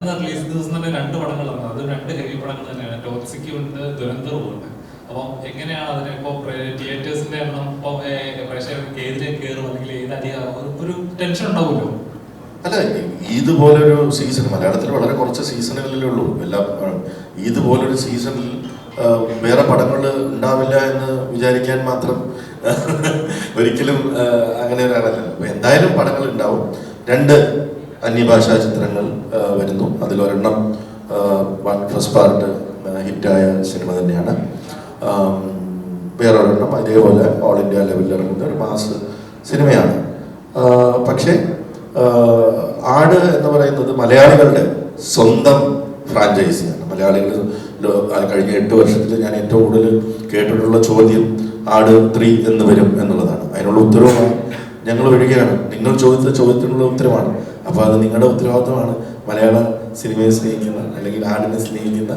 Release ദിവസം തന്നെ 2 പടങ്ങളാണ്. അത് 2 ഹെവി പടങ്ങൾ തന്നെയാണ്. ടോക്സിക്കും ഉണ്ട്, ദുരന്തവും ഉണ്ട്. അപ്പം എങ്ങനെയാണ് അതിനെ ഇപ്പോൾ തിയേറ്റേഴ്സിന്റെ എണ്ണം ഇപ്പോൾ പ്രേക്ഷകർക്ക് ഏതിലേക്ക് കയറും അല്ലെങ്കിൽ ഏതധികം ഒരു ടെൻഷൻ ഉണ്ടാവുമല്ലോ? അല്ല, ഇതുപോലൊരു സീസൺ മലയാളത്തിൽ വളരെ കുറച്ച് സീസണുകളിലേ ഉള്ളൂ. ഇതുപോലൊരു സീസണിൽ വേറെ പടങ്ങൾ ഉണ്ടാവില്ല എന്ന് വിചാരിക്കാൻ മാത്രം ഒരിക്കലും അങ്ങനെ ഒരാളല്ല. അപ്പൊ എന്തായാലും പടങ്ങൾ ഉണ്ടാവും. 2 അന്യഭാഷാ ചിത്രങ്ങൾ വരുന്നു. അതിലൊരെണ്ണം ഫസ്റ്റ് പാർട്ട് ഹിറ്റായ സിനിമ തന്നെയാണ്. വേറൊരെണ്ണം അതേപോലെ ഓൾ ഇന്ത്യ ലെവലിൽ ഇറങ്ങുന്ന ഒരു മാസ് സിനിമയാണ്. പക്ഷേ ആട് എന്ന് പറയുന്നത് മലയാളികളുടെ സ്വന്തം ഫ്രാഞ്ചൈസിയാണ്. മലയാളികൾ കഴിഞ്ഞ 8 വർഷത്തിൽ ഞാൻ ഏറ്റവും കൂടുതൽ കേട്ടിട്ടുള്ള ചോദ്യം ആട് 3 എന്ന് വരും എന്നുള്ളതാണ്. അതിനുള്ള ഉത്തരവുമായി ഞങ്ങൾ വരികയാണ്. നിങ്ങൾ ചോദിച്ച ചോദ്യത്തിനുള്ള ഉത്തരമാണ്. അപ്പോൾ അത് നിങ്ങളുടെ ഉത്തരവാദിത്തമാണ്. മലയാള സിനിമയെ സ്നേഹിക്കുന്ന അല്ലെങ്കിൽ ആടിനെ സ്നേഹിക്കുന്ന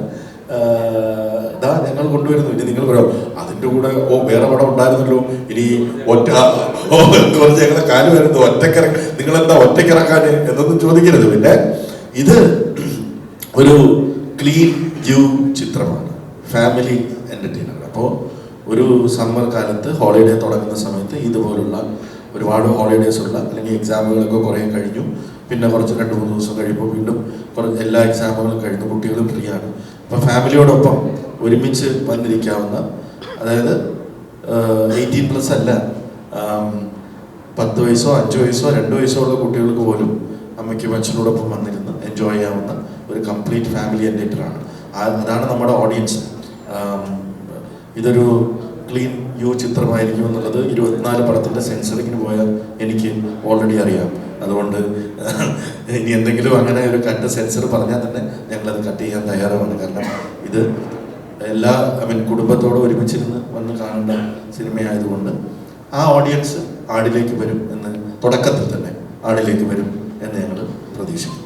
ഞങ്ങൾ കൊണ്ടുവരുന്നു. ഇനി നിങ്ങൾ പറയാം അതിൻ്റെ കൂടെ വേറെ പടം ഉണ്ടായിരുന്നല്ലോ, ഇനി ഒറ്റ എന്ന് പറഞ്ഞ് ഞങ്ങളുടെ കാല് വരുന്നു, നിങ്ങളെന്താ ഒറ്റക്കിറക്കാൻ എന്നൊന്നും ചോദിക്കരുത്. പിന്നെ ഇത് ഒരു ക്ലീൻ യു ചിത്രമാണ്, ഫാമിലി എൻ്റർടൈനർ. അപ്പോൾ ഒരു സമ്മർ കാലത്ത് ഹോളിഡേ തുടങ്ങുന്ന സമയത്ത് ഇതുപോലുള്ള ഒരുപാട് ഹോളിഡേയ്സ് ഉള്ള അല്ലെങ്കിൽ എക്സാമുകളൊക്കെ കുറേ കഴിഞ്ഞു, പിന്നെ കുറച്ച് 2-3 ദിവസം കഴിയുമ്പോൾ വീണ്ടും എല്ലാ എക്സാമുകളും കഴിഞ്ഞു, കുട്ടികളും ഫ്രീ ആണ്. അപ്പോൾ ഫാമിലിയോടൊപ്പം ഒരുമിച്ച് വന്നിരിക്കാവുന്ന, അതായത് 18+ അല്ല, 10 വയസ്സോ 5 വയസ്സോ 2 വയസ്സോ ഉള്ള കുട്ടികൾക്ക് പോലും അമ്മയ്ക്കും അച്ഛനോടൊപ്പം വന്നിരുന്ന് എൻജോയ് ചെയ്യാവുന്ന ഒരു കംപ്ലീറ്റ് ഫാമിലി എൻ്റർടൈനറാണ്. അതാണ് നമ്മുടെ ഓഡിയൻസ്. ഇതൊരു ക്ലീൻ യു ചിത്രമായിരിക്കും എന്നുള്ളത് 24 പടത്തിൻ്റെ സെൻസറിങ്ങിന് പോയാൽ എനിക്ക് ഓൾറെഡി അറിയാം. അതുകൊണ്ട് ഇനി എന്തെങ്കിലും അങ്ങനെ ഒരു കട്ട് സെൻസർ പറഞ്ഞാൽ തന്നെ ഞങ്ങളത് കട്ട് ചെയ്യാൻ തയ്യാറാണ്. കാരണം ഇത് കുടുംബത്തോട് ഒരുമിച്ചിരുന്ന് വന്ന് കാണേണ്ട സിനിമയായതുകൊണ്ട് ആ ഓഡിയൻസ് ആടിലേക്ക് വരും എന്ന്, തുടക്കത്തിൽ തന്നെ ആടിലേക്ക് വരും എന്ന് ഞങ്ങൾ പ്രതീക്ഷിക്കുന്നു.